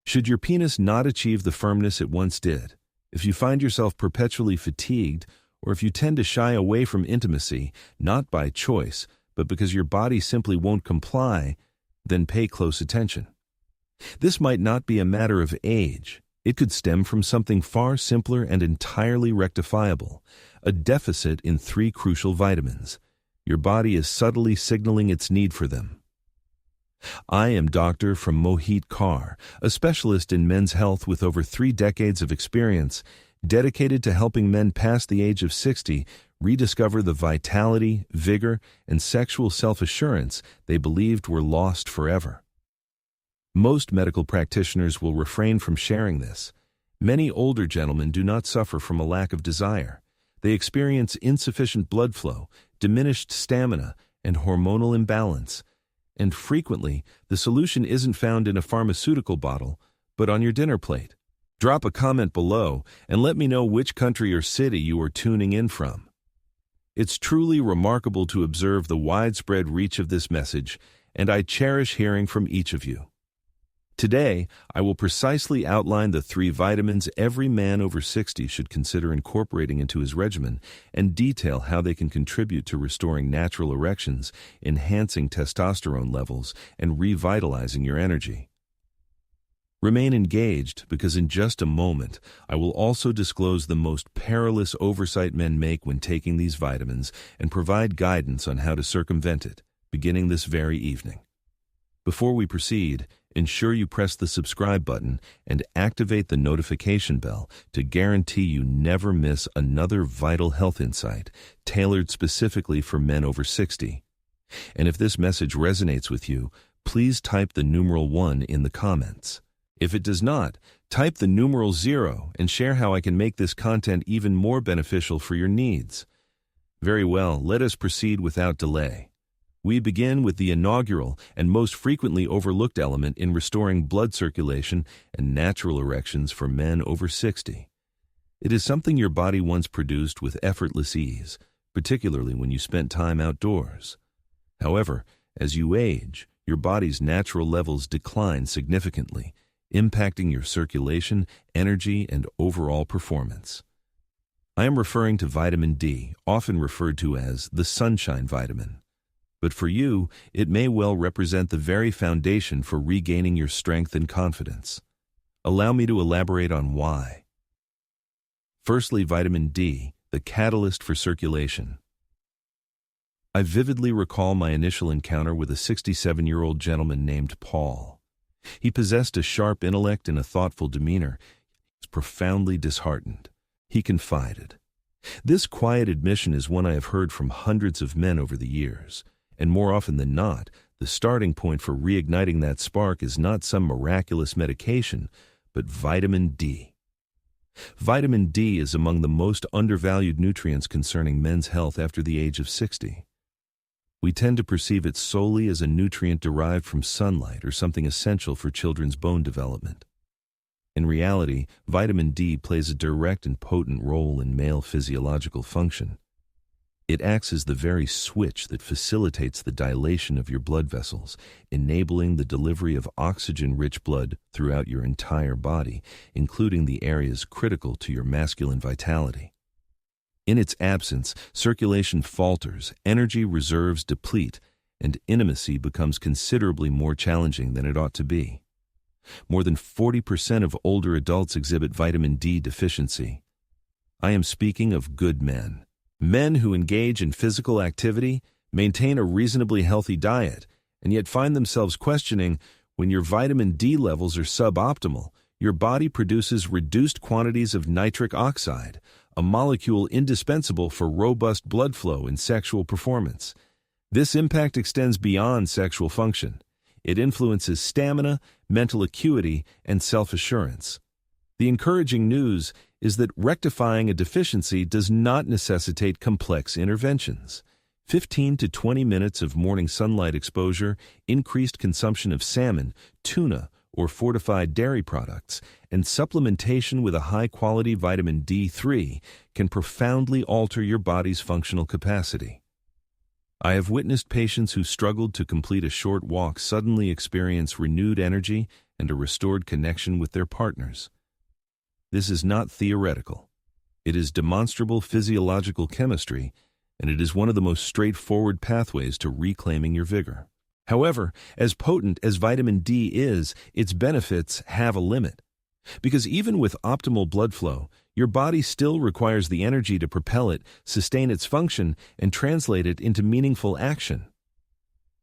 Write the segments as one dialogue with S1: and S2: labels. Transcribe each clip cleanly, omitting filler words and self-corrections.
S1: Should your penis not achieve the firmness it once did, if you find yourself perpetually fatigued, or if you tend to shy away from intimacy, not by choice, but because your body simply won't comply, then pay close attention. This might not be a matter of age. It could stem from something far simpler and entirely rectifiable, a deficit in 3 crucial vitamins. Your body is subtly signaling its need for them. I am Dr. from Mohit Car, a specialist in men's health with over 3 decades of experience, dedicated to helping men past the age of 60 rediscover the vitality, vigor, and sexual self-assurance they believed were lost forever. Most medical practitioners will refrain from sharing this. Many older gentlemen do not suffer from a lack of desire. They experience insufficient blood flow, diminished stamina, and hormonal imbalance. And frequently, the solution isn't found in a pharmaceutical bottle, but on your dinner plate. Drop a comment below and let me know which country or city you are tuning in from. It's truly remarkable to observe the widespread reach of this message, and I cherish hearing from each of you. Today, I will precisely outline the 3 vitamins every man over 60 should consider incorporating into his regimen and detail how they can contribute to restoring natural erections, enhancing testosterone levels, and revitalizing your energy. Remain engaged because in just a moment, I will also disclose the most perilous oversight men make when taking these vitamins and provide guidance on how to circumvent it, beginning this very evening. Before we proceed, ensure you press the subscribe button and activate the notification bell to guarantee you never miss another vital health insight tailored specifically for men over 60. And if this message resonates with you, please type the numeral 1 in the comments. If it does not, type the numeral 0 and share how I can make this content even more beneficial for your needs. Very well, let us proceed without delay. We begin with the inaugural and most frequently overlooked element in restoring blood circulation and natural erections for men over 60. It is something your body once produced with effortless ease, particularly when you spent time outdoors. However, as you age, your body's natural levels decline significantly, impacting your circulation, energy, and overall performance. I am referring to vitamin D, often referred to as the sunshine vitamin. But for you, it may well represent the very foundation for regaining your strength and confidence. Allow me to elaborate on why. Firstly, vitamin D, the catalyst for circulation. I vividly recall my initial encounter with a 67-year-old gentleman named Paul. He possessed a sharp intellect and a thoughtful demeanor. He was profoundly disheartened. He confided. This quiet admission is one I have heard from hundreds of men over the years. And more often than not, the starting point for reigniting that spark is not some miraculous medication, but vitamin D. Vitamin D is among the most undervalued nutrients concerning men's health after the age of 60. We tend to perceive it solely as a nutrient derived from sunlight or something essential for children's bone development. In reality, vitamin D plays a direct and potent role in male physiological function. It acts as the very switch that facilitates the dilation of your blood vessels, enabling the delivery of oxygen-rich blood throughout your entire body, including the areas critical to your masculine vitality. In its absence, circulation falters, energy reserves deplete, and intimacy becomes considerably more challenging than it ought to be. More than 40% of older adults exhibit vitamin D deficiency. I am speaking of good men. Men who engage in physical activity, maintain a reasonably healthy diet, and yet find themselves questioning, when your vitamin D levels are suboptimal, your body produces reduced quantities of nitric oxide, a molecule indispensable for robust blood flow in sexual performance. This impact extends beyond sexual function. It influences stamina, mental acuity, and self-assurance. The encouraging news is that rectifying a deficiency does not necessitate complex interventions. 15 to 20 minutes of morning sunlight exposure, increased consumption of salmon, tuna, or fortified dairy products, and supplementation with a high-quality vitamin D3 can profoundly alter your body's functional capacity. I have witnessed patients who struggled to complete a short walk suddenly experience renewed energy and a restored connection with their partners. This is not theoretical. It is demonstrable physiological chemistry, and it is one of the most straightforward pathways to reclaiming your vigor. However, as potent as vitamin D is, its benefits have a limit. Because even with optimal blood flow, your body still requires the energy to propel it, sustain its function, and translate it into meaningful action.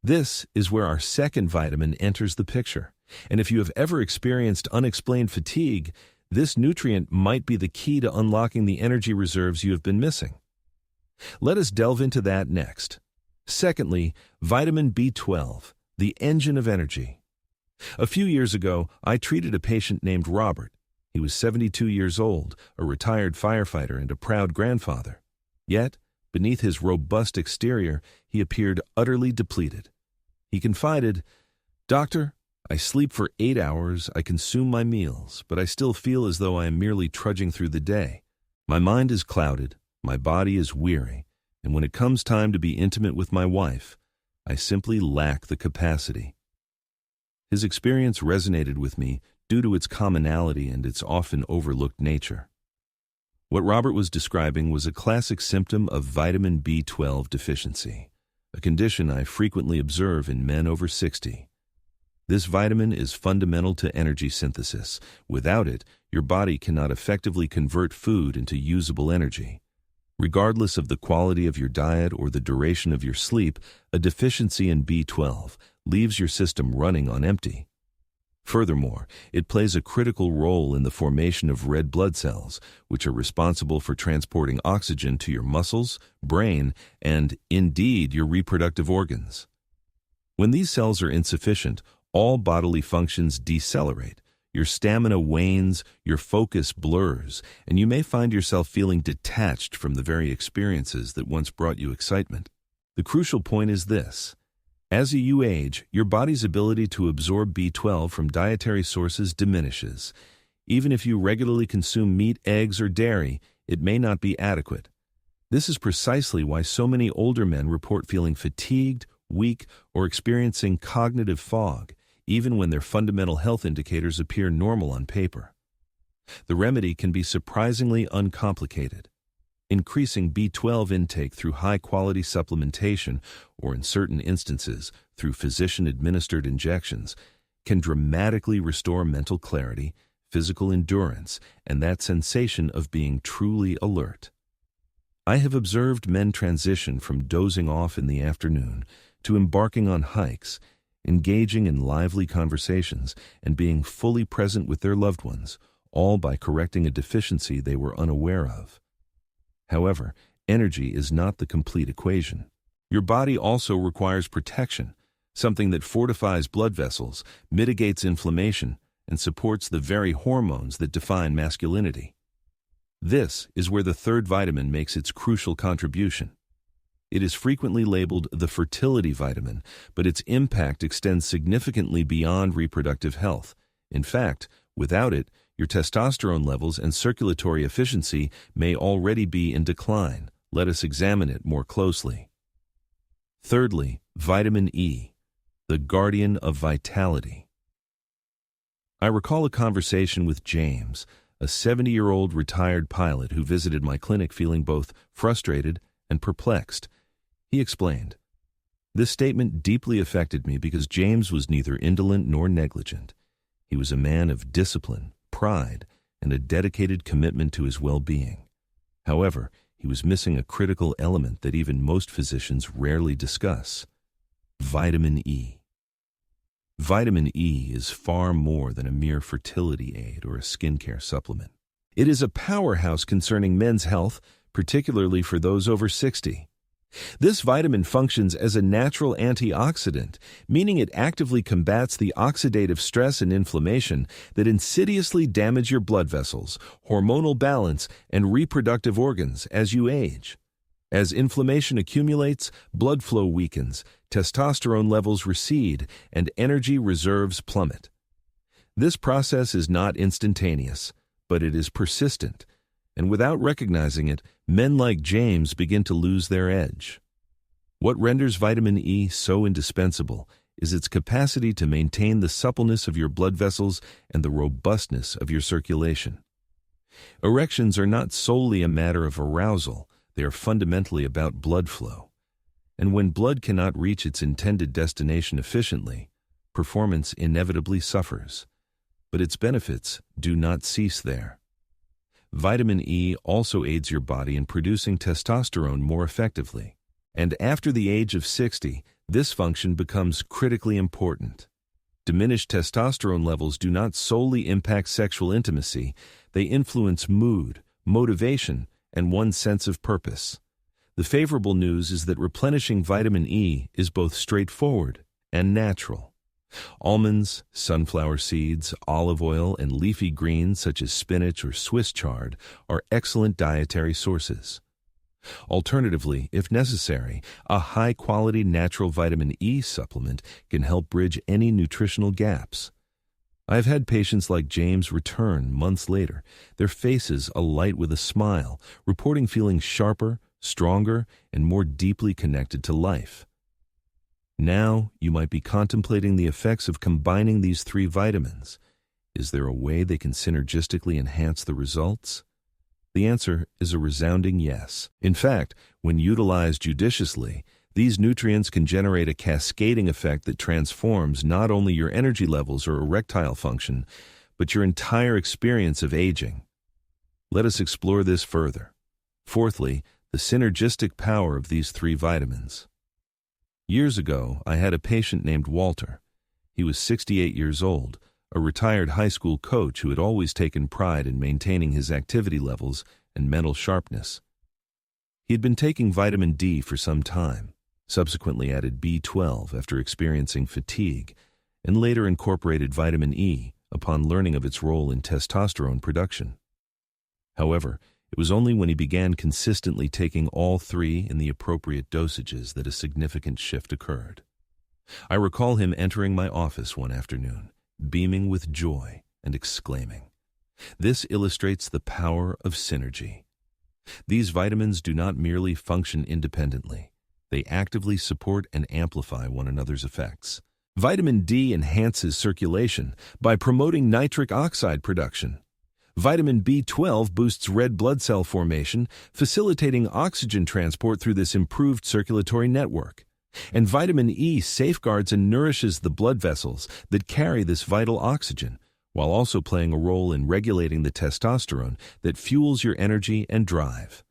S1: This is where our second vitamin enters the picture. And if you have ever experienced unexplained fatigue, this nutrient might be the key to unlocking the energy reserves you have been missing. Let us delve into that next. Secondly, vitamin B12, the engine of energy. A few years ago, I treated a patient named Robert. He was 72 years old, a retired firefighter and a proud grandfather. Yet, beneath his robust exterior, he appeared utterly depleted. He confided, "Doctor, I sleep for 8 hours, I consume my meals, but I still feel as though I am merely trudging through the day. My mind is clouded, my body is weary, and when it comes time to be intimate with my wife, I simply lack the capacity." His experience resonated with me due to its commonality and its often overlooked nature. What Robert was describing was a classic symptom of vitamin B12 deficiency, a condition I frequently observe in men over 60. This vitamin is fundamental to energy synthesis. Without it, your body cannot effectively convert food into usable energy. Regardless of the quality of your diet or the duration of your sleep, a deficiency in B12 leaves your system running on empty. Furthermore, it plays a critical role in the formation of red blood cells, which are responsible for transporting oxygen to your muscles, brain, and, indeed, your reproductive organs. When these cells are insufficient, all bodily functions decelerate. Your stamina wanes, your focus blurs, and you may find yourself feeling detached from the very experiences that once brought you excitement. The crucial point is this. As you age, your body's ability to absorb B12 from dietary sources diminishes. Even if you regularly consume meat, eggs, or dairy, it may not be adequate. This is precisely why so many older men report feeling fatigued, weak, or experiencing cognitive fog, even when their fundamental health indicators appear normal on paper. The remedy can be surprisingly uncomplicated. Increasing B12 intake through high-quality supplementation, or in certain instances, through physician-administered injections, can dramatically restore mental clarity, physical endurance, and that sensation of being truly alert. I have observed men transition from dozing off in the afternoon to embarking on hikes, engaging in lively conversations, and being fully present with their loved ones, all by correcting a deficiency they were unaware of. However, energy is not the complete equation. Your body also requires protection, something that fortifies blood vessels, mitigates inflammation, and supports the very hormones that define masculinity. This is where the third vitamin makes its crucial contribution. It is frequently labeled the fertility vitamin, but its impact extends significantly beyond reproductive health. In fact, without it, your testosterone levels and circulatory efficiency may already be in decline. Let us examine it more closely. Thirdly, vitamin E, the guardian of vitality. I recall a conversation with James, a 70-year-old retired pilot who visited my clinic feeling both frustrated and perplexed. He explained, "This statement deeply affected me because James was neither indolent nor negligent. He was a man of discipline, pride, and a dedicated commitment to his well-being. However, he was missing a critical element that even most physicians rarely discuss: vitamin E. Vitamin E is far more than a mere fertility aid or a skincare supplement. It is a powerhouse concerning men's health, particularly for those over 60. This vitamin functions as a natural antioxidant, meaning it actively combats the oxidative stress and inflammation that insidiously damage your blood vessels, hormonal balance, and reproductive organs as you age. As inflammation accumulates, blood flow weakens, testosterone levels recede, and energy reserves plummet. This process is not instantaneous, but it is persistent, and without recognizing it, men like James begin to lose their edge. What renders vitamin E so indispensable is its capacity to maintain the suppleness of your blood vessels and the robustness of your circulation. Erections are not solely a matter of arousal, they are fundamentally about blood flow. And when blood cannot reach its intended destination efficiently, performance inevitably suffers. But its benefits do not cease there. Vitamin E also aids your body in producing testosterone more effectively. And after the age of 60, this function becomes critically important. Diminished testosterone levels do not solely impact sexual intimacy, they influence mood, motivation, and one's sense of purpose. The favorable news is that replenishing vitamin E is both straightforward and natural. Almonds, sunflower seeds, olive oil, and leafy greens such as spinach or Swiss chard are excellent dietary sources. Alternatively, if necessary, a high-quality natural vitamin E supplement can help bridge any nutritional gaps. I've had patients like James return months later, their faces alight with a smile, reporting feeling sharper, stronger, and more deeply connected to life. Now, you might be contemplating the effects of combining these three vitamins. Is there a way they can synergistically enhance the results? The answer is a resounding yes. In fact, when utilized judiciously, these nutrients can generate a cascading effect that transforms not only your energy levels or erectile function, but your entire experience of aging. Let us explore this further. Fourthly, the synergistic power of these three vitamins. Years ago, I had a patient named Walter. He was 68 years old, a retired high school coach who had always taken pride in maintaining his activity levels and mental sharpness. He had been taking vitamin D for some time, subsequently added B12 after experiencing fatigue, and later incorporated vitamin E upon learning of its role in testosterone production. However, it was only when he began consistently taking all three in the appropriate dosages that a significant shift occurred. I recall him entering my office one afternoon, beaming with joy and exclaiming, "This illustrates the power of synergy." These vitamins do not merely function independently. They actively support and amplify one another's effects. Vitamin D enhances circulation by promoting nitric oxide production. Vitamin B12 boosts red blood cell formation, facilitating oxygen transport through this improved circulatory network. And vitamin E safeguards and nourishes the blood vessels that carry this vital oxygen, while also playing a role in regulating the testosterone that fuels your energy and drive.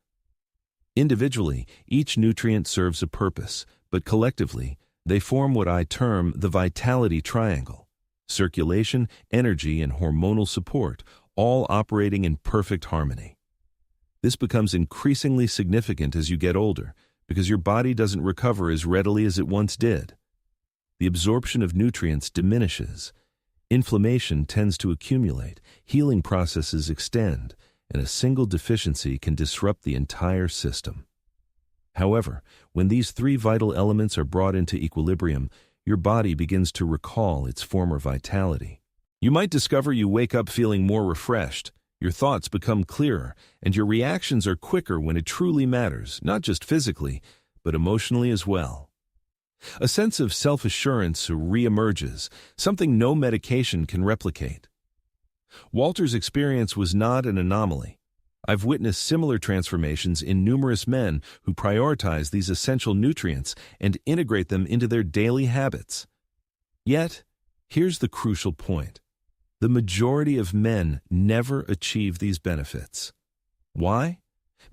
S1: Individually, each nutrient serves a purpose, but collectively, they form what I term the vitality triangle: circulation, energy, and hormonal support, all operating in perfect harmony. This becomes increasingly significant as you get older, because your body doesn't recover as readily as it once did. The absorption of nutrients diminishes. Inflammation tends to accumulate, healing processes extend, and a single deficiency can disrupt the entire system. However, when these three vital elements are brought into equilibrium, your body begins to recall its former vitality. You might discover you wake up feeling more refreshed, your thoughts become clearer, and your reactions are quicker when it truly matters, not just physically, but emotionally as well. A sense of self-assurance re-emerges, something no medication can replicate. Walter's experience was not an anomaly. I've witnessed similar transformations in numerous men who prioritize these essential nutrients and integrate them into their daily habits. Yet, here's the crucial point. The majority of men never achieve these benefits. Why?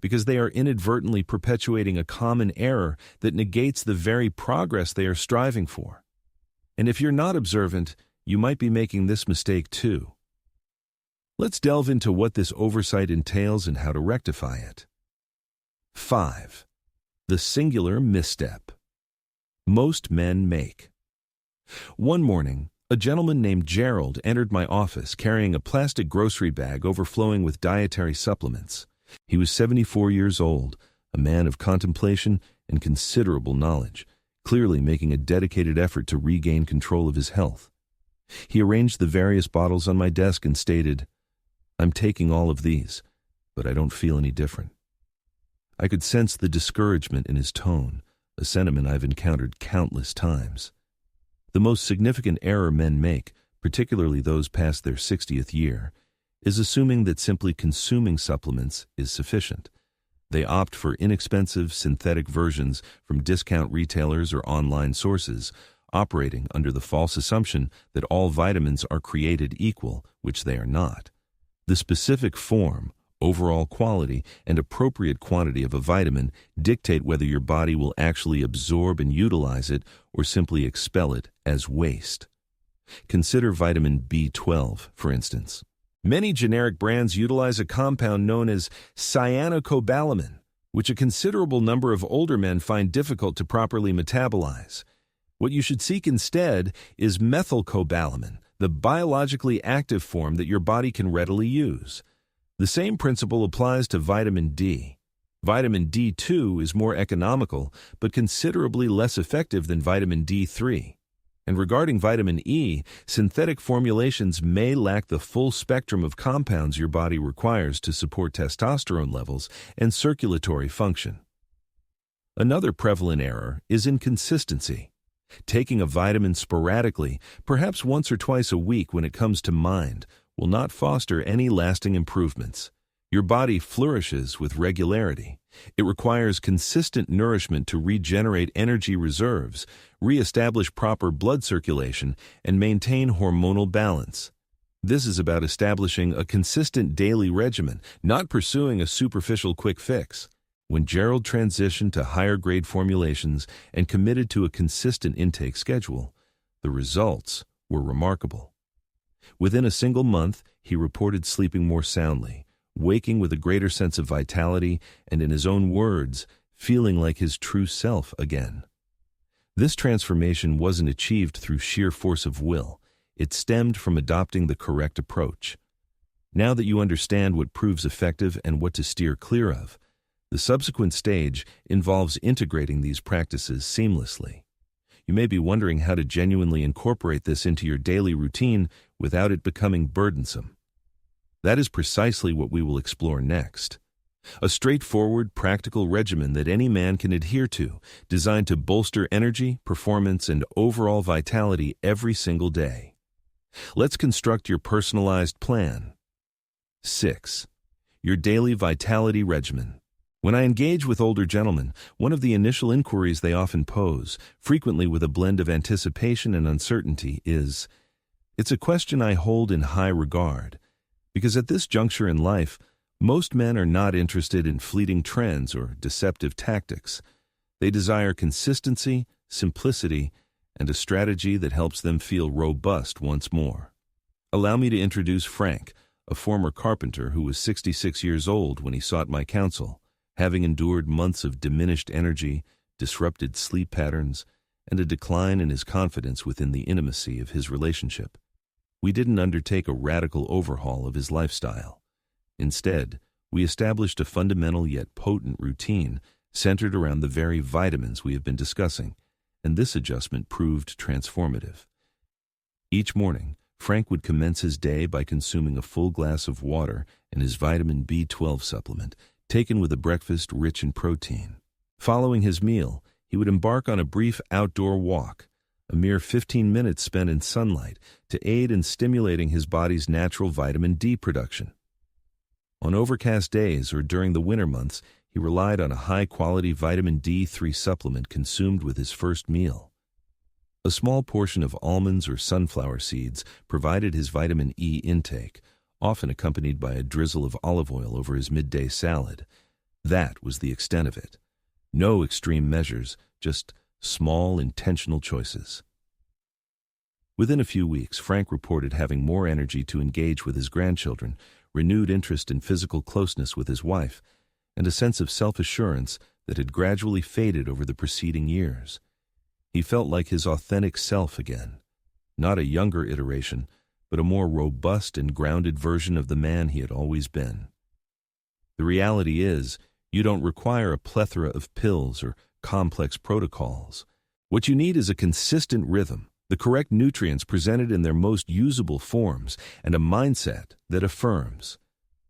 S1: Because they are inadvertently perpetuating a common error that negates the very progress they are striving for. And if you're not observant, you might be making this mistake too. Let's delve into what this oversight entails and how to rectify it. 5. The singular misstep most men make. One morning, a gentleman named Gerald entered my office carrying a plastic grocery bag overflowing with dietary supplements. He was 74 years old, a man of contemplation and considerable knowledge, clearly making a dedicated effort to regain control of his health. He arranged the various bottles on my desk and stated, "I'm taking all of these, but I don't feel any different." I could sense the discouragement in his tone, a a sentiment I've encountered countless times. The most significant error men make, particularly those past their 60th year, is assuming that simply consuming supplements is sufficient. They opt for inexpensive synthetic versions from discount retailers or online sources, operating under the false assumption that all vitamins are created equal, which they are not. The specific form, overall quality, and appropriate quantity of a vitamin dictate whether your body will actually absorb and utilize it or simply expel it as waste. Consider vitamin B12, for instance. Many generic brands utilize a compound known as cyanocobalamin, which a considerable number of older men find difficult to properly metabolize. What you should seek instead is methylcobalamin, the biologically active form that your body can readily use. The same principle applies to vitamin D. Vitamin D2 is more economical, but considerably less effective than vitamin D3. And regarding vitamin E, synthetic formulations may lack the full spectrum of compounds your body requires to support testosterone levels and circulatory function. Another prevalent error is inconsistency. Taking a vitamin sporadically, perhaps once or twice a week when it comes to mind, will not foster any lasting improvements. Your body flourishes with regularity. It requires consistent nourishment to regenerate energy reserves, reestablish proper blood circulation, and maintain hormonal balance. This is about establishing a consistent daily regimen, not pursuing a superficial quick fix. When Gerald transitioned to higher-grade formulations and committed to a consistent intake schedule, the results were remarkable. Within a single month, he reported sleeping more soundly, waking with a greater sense of vitality, and in his own words, feeling like his true self again. This transformation wasn't achieved through sheer force of will. It stemmed from adopting the correct approach. Now that you understand what proves effective and what to steer clear of, the subsequent stage involves integrating these practices seamlessly. You may be wondering how to genuinely incorporate this into your daily routine without it becoming burdensome. That is precisely what we will explore next. A straightforward, practical regimen that any man can adhere to, designed to bolster energy, performance, and overall vitality every single day. Let's construct your personalized plan. 6. Your daily vitality regimen. When I engage with older gentlemen, one of the initial inquiries they often pose, frequently with a blend of anticipation and uncertainty, is, it's a question I hold in high regard, because at this juncture in life, most men are not interested in fleeting trends or deceptive tactics. They desire consistency, simplicity, and a strategy that helps them feel robust once more. Allow me to introduce Frank, a former carpenter who was 66 years old when he sought my counsel, having endured months of diminished energy, disrupted sleep patterns, and a decline in his confidence within the intimacy of his relationship. We didn't undertake a radical overhaul of his lifestyle. Instead, we established a fundamental yet potent routine centered around the very vitamins we have been discussing, and this adjustment proved transformative. Each morning, Frank would commence his day by consuming a full glass of water and his vitamin B12 supplement, taken with a breakfast rich in protein. Following his meal, he would embark on a brief outdoor walk, a mere 15 minutes spent in sunlight, to aid in stimulating his body's natural vitamin D production. On overcast days or during the winter months, he relied on a high-quality vitamin D3 supplement consumed with his first meal. A small portion of almonds or sunflower seeds provided his vitamin E intake, often accompanied by a drizzle of olive oil over his midday salad. That was the extent of it. No extreme measures, just small, intentional choices. Within a few weeks, Frank reported having more energy to engage with his grandchildren, renewed interest in physical closeness with his wife, and a sense of self-assurance that had gradually faded over the preceding years. He felt like his authentic self again, not a younger iteration, but a more robust and grounded version of the man he had always been. The reality is, you don't require a plethora of pills or complex protocols. What you need is a consistent rhythm, the correct nutrients presented in their most usable forms, and a mindset that affirms,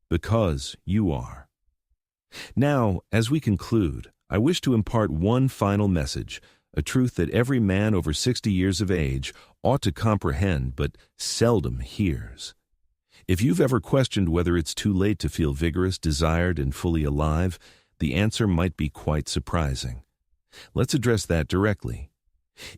S1: because you are. Now, as we conclude, I wish to impart one final message, a truth that every man over 60 years of age ought to comprehend but seldom hears. If you've ever questioned whether it's too late to feel vigorous, desired, and fully alive, the answer might be quite surprising. Let's address that directly.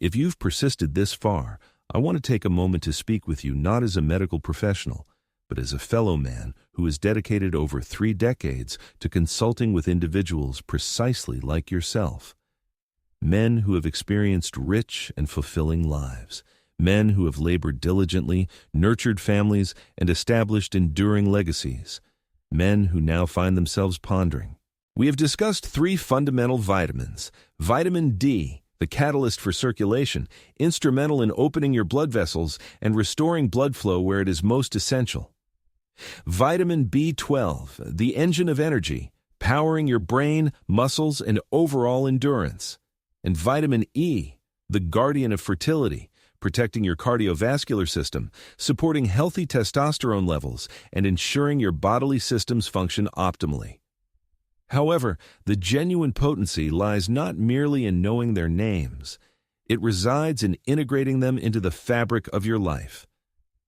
S1: If you've persisted this far, I want to take a moment to speak with you not as a medical professional, but as a fellow man who has dedicated over 3 decades to consulting with individuals precisely like yourself. Men who have experienced rich and fulfilling lives. Men who have labored diligently, nurtured families, and established enduring legacies. Men who now find themselves pondering. We have discussed 3 fundamental vitamins. Vitamin D, the catalyst for circulation, instrumental in opening your blood vessels and restoring blood flow where it is most essential. Vitamin B12, the engine of energy, powering your brain, muscles, and overall endurance. And Vitamin E, the guardian of fertility, protecting your cardiovascular system, supporting healthy testosterone levels, and ensuring your bodily systems function optimally. However, the genuine potency lies not merely in knowing their names. It resides in integrating them into the fabric of your life.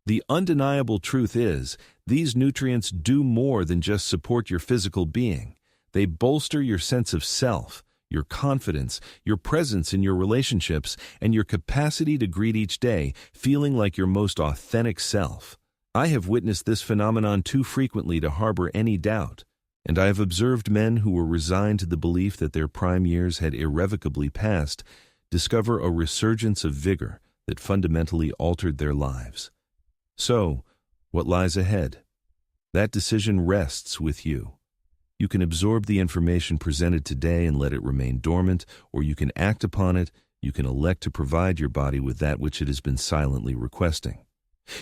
S1: The undeniable truth is, these nutrients do more than just support your physical being. They bolster your sense of self, your confidence, your presence in your relationships, and your capacity to greet each day feeling like your most authentic self. I have witnessed this phenomenon too frequently to harbor any doubt, and I have observed men who were resigned to the belief that their prime years had irrevocably passed discover a resurgence of vigor that fundamentally altered their lives. So, what lies ahead? That decision rests with you. You can absorb the information presented today and let it remain dormant, or you can act upon it. You can elect to provide your body with that which it has been silently requesting.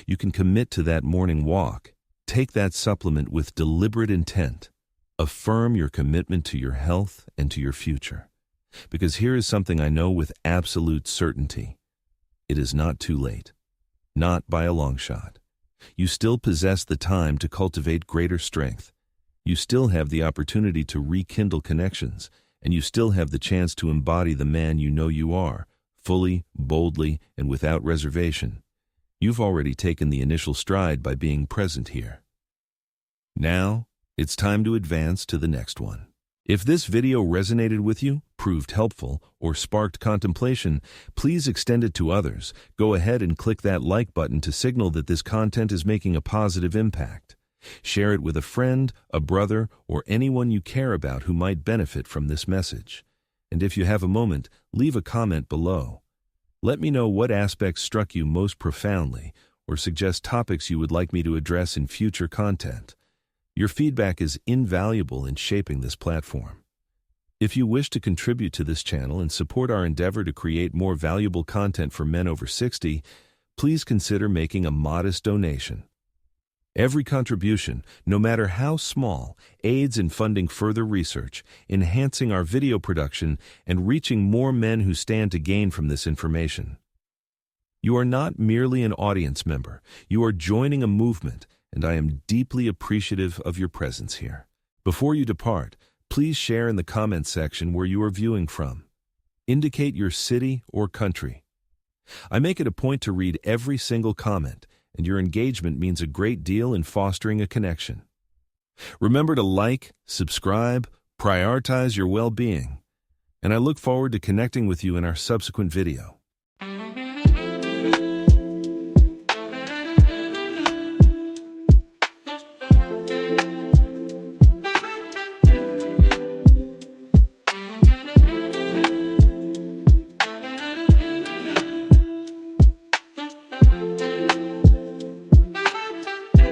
S1: You can commit to that morning walk. Take that supplement with deliberate intent. Affirm your commitment to your health and to your future. Because here is something I know with absolute certainty. It is not too late. Not by a long shot. You still possess the time to cultivate greater strength. You still have the opportunity to rekindle connections, and you still have the chance to embody the man you know you are, fully, boldly, and without reservation. You've already taken the initial stride by being present here. Now, it's time to advance to the next one. If this video resonated with you, proved helpful, or sparked contemplation, please extend it to others. Go ahead and click that like button to signal that this content is making a positive impact. Share it with a friend, a brother, or anyone you care about who might benefit from this message. And if you have a moment, leave a comment below. Let me know what aspects struck you most profoundly, or suggest topics you would like me to address in future content. Your feedback is invaluable in shaping this platform. If you wish to contribute to this channel and support our endeavor to create more valuable content for men over 60, please consider making a modest donation. Every contribution, no matter how small, aids in funding further research, enhancing our video production, and reaching more men who stand to gain from this information. You are not merely an audience member. You are joining a movement, and I am deeply appreciative of your presence here. Before you depart, please share in the comments section where you are viewing from. Indicate your city or country. I make it a point to read every single comment, and your engagement means a great deal in fostering a connection. Remember to like, subscribe, prioritize your well-being, and I look forward to connecting with you in our subsequent video.